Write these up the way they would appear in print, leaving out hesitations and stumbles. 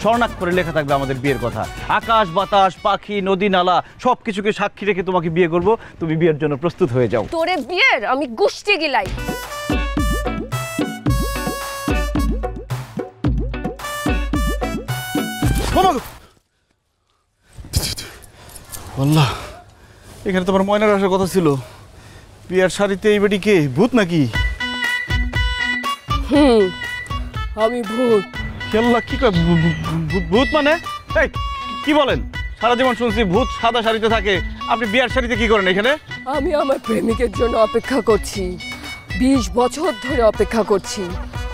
স্বর্ণাক্ষরে লেখা থাকবে আমাদের বিয়ের কথা। আকাশ বাতাস পাখি নদী নালা সবকিছুকে সাক্ষী রেখে তোমাকে বিয়ে করব। তুমি বিয়ের জন্য প্রস্তুত হয়ে যাও। তোরে বিয়ের আমি গোষ্ঠী গিলাই। আল্লাহ, এখানে তোমার ময়নার আসার কথা ছিল। বিয়ার শাড়িতে এই বেটি কে? ভূত নাকি? আমি ভূত। আল্লাহ, কি কয় ভূত মানে? এই কি বলেন? সারা জীবন শুনছি ভূত সাদা শাড়িতে থাকে, আপনি বিয়ার শাড়িতে কি করেন এখানে? আমি আমার প্রেমিকের জন্য অপেক্ষা করছি, 20 বছর ধরে অপেক্ষা করছি।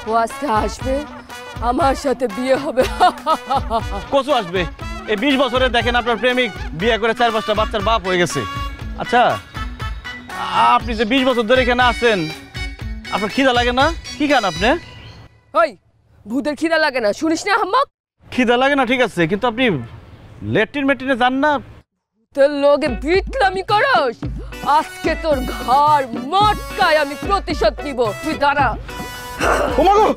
ও আজকে আসবে, আমার সাথে বিয়ে হবে। কচু আসবে? এই 20 বছরে দেখেন আপনার প্রেমিক বিয়ে করে 4-5টা বাচ্চার বাপ হয়ে গেছে। আচ্ছা, আপনি যে 20 বছর ধরে এখানে আছেন, আপনার খিদা লাগে না? কি খান আপনি? ওই ভূতের খিদা লাগে না শুনিস না হাম্মক? খিদা লাগে না ঠিক আছে, কিন্তু আপনি ল্যাট্রিন মেট্রিনে যান না? তোর লোকে বিটলামি করস, আজকে তোর ঘর মটকায় আমি প্রতিশোধ নিব। তুই দাঁড়া। ওমাগো,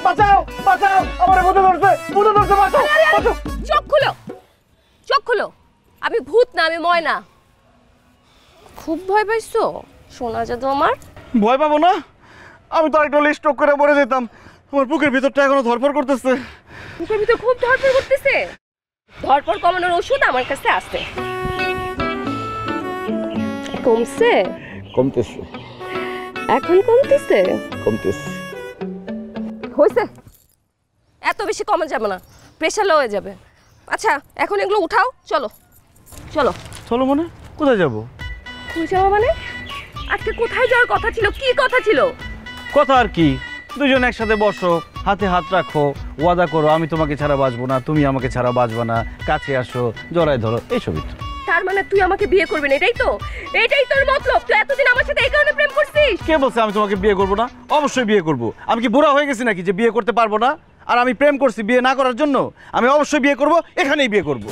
বাঁচাও বাঁচাও, আমারে ভূতে ধরছে, ভূতে ধরছে, বাঁচাও বাঁচাও। চোখ খুলো, চোখ খুলো। আমি ভূত না, আমি ময়না। খুব ভয় পাইছো শোনা যাদু আমার? ভয় পাবো না? আমি তো আরেকটা স্ট্রোক করে মরে যেতাম। আমার বুকের ভিতরটা এখনো ধরপড় করতেছে। বুকের ভিতর খুব ধরপড় করতেছে? ধরপড় কমানোর ওষুধ আমার কাছে আছে। কমছে? কমতেছে। এখন কমতেছে? কমতেছে। হয়েছে, এত বেশি কমা যাবে না, প্রেশার লো হয়ে যাবে। আচ্ছা এখন এগুলো উঠাও, চলো চলো। চলো মানে? কোথায় যাবো? কই যাবো মানে? আজকে কোথায় যাওয়ার কথা ছিল? কি কথা ছিল? কথা আর কি, দুজন একসাথে বসো, হাতে হাত রাখো, ওয়াদা করো আমি তোমাকে ছাড়া বাঁচবো না, তুমি আমাকে ছাড়া বাঁচবা না, কাছে আসো, জড়ায় ধরো, এইসবই তো। তার মানে তুই আমাকে বিয়ে করবি না, এটাই তো? এটাই তোর মতলব? তুই এতদিন আমার সাথে এই কারণে প্রেম করছিস? কে বলছে আমি তোমাকে বিয়ে করবো না? অবশ্যই বিয়ে করবো। আমি কি বুড়া হয়ে গেছি নাকি যে বিয়ে করতে পারবো না? আর আমি প্রেম করছি বিয়ে না করার জন্য? আমি অবশ্যই বিয়ে করবো, এখানেই বিয়ে করবো।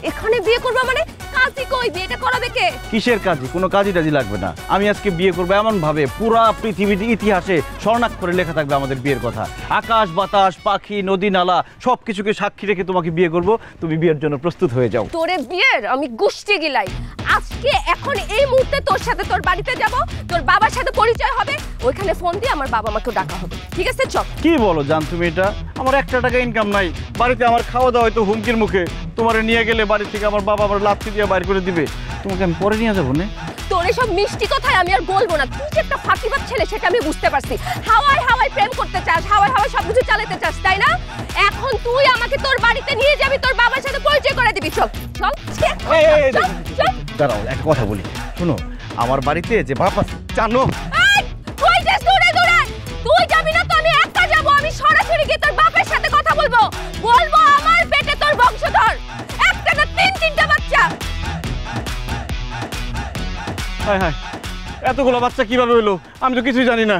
এখানে বিয়ে করবা মানে? কাজী কই? বিয়েটা করাবে কে? কিসের কাজী? কোনো কাজী টাজি লাগবে না। আমি আজকে বিয়ে করবো এমন ভাবে পুরা পৃথিবীর ইতিহাসে স্বর্ণাক্ষরে লেখা থাকবে আমাদের বিয়ের কথা। আকাশ বাতাস পাখি নদী নালা সবকিছুকে সাক্ষী রেখে তোমাকে বিয়ে করব। তুমি বিয়ের জন্য প্রস্তুত হয়ে যাও। তোরে বিয়ের আমি গোষ্ঠী গিলাই। আজকে এখন এই মুহূর্তে তোর সাথে তোর বাড়িতে যাব, তোর বাবার সাথে পরিচয় হবে, ওইখানে ফোন দিয়ে আমার বাবা মাকেও ডাকা হবে, ঠিক আছে? চল। কি বলো জান তুমি? এটা আমার 1 টাকা ইনকাম নাই, বাড়িতে আমার খাওয়া দাওয়া হয়তো হুমকির মুখে। তোমারে নিয়ে গেলে বাড়ি থেকে আমার বাবা আবার লাথি দিয়ে বাইর করে দিবে। তোমাকে আমি পরে নিয়ে যাবো না? তোর এসব মিষ্টি কথাই আমি আর বলবো না। তুই যে একটা ফাঁকিবাজ ছেলে সেটা আমি বুঝতে পারছি। হাওয়ায় হাওয়ায় প্রেম করতে চাস, হাওয়ায় হাওয়ায় সবকিছু চালাতে চাস, তাই না? এখন তুই আমাকে তোর বাড়িতে নিয়ে যাবি, তোর বাবার সাথে পরিচয় করে দিবি। চল চল চল। দাঁড়াও, একটা কথা বলি, শোনো। আমার বাড়িতে যে বাপ আছে জানো? তুই যে দূরে দূরে, তুই যাবি না তো আমি একা যাব। আমি সরাসরি গিয়ে তোর বাবার সাথে কথা বলবো, বলবো আমার পেটে তোর বংশধর, একটা না 3-3টা বাচ্চা। হায় হায়, এতগুলো বাচ্চা কিভাবে হইলো? আমি তো কিছুই জানি না।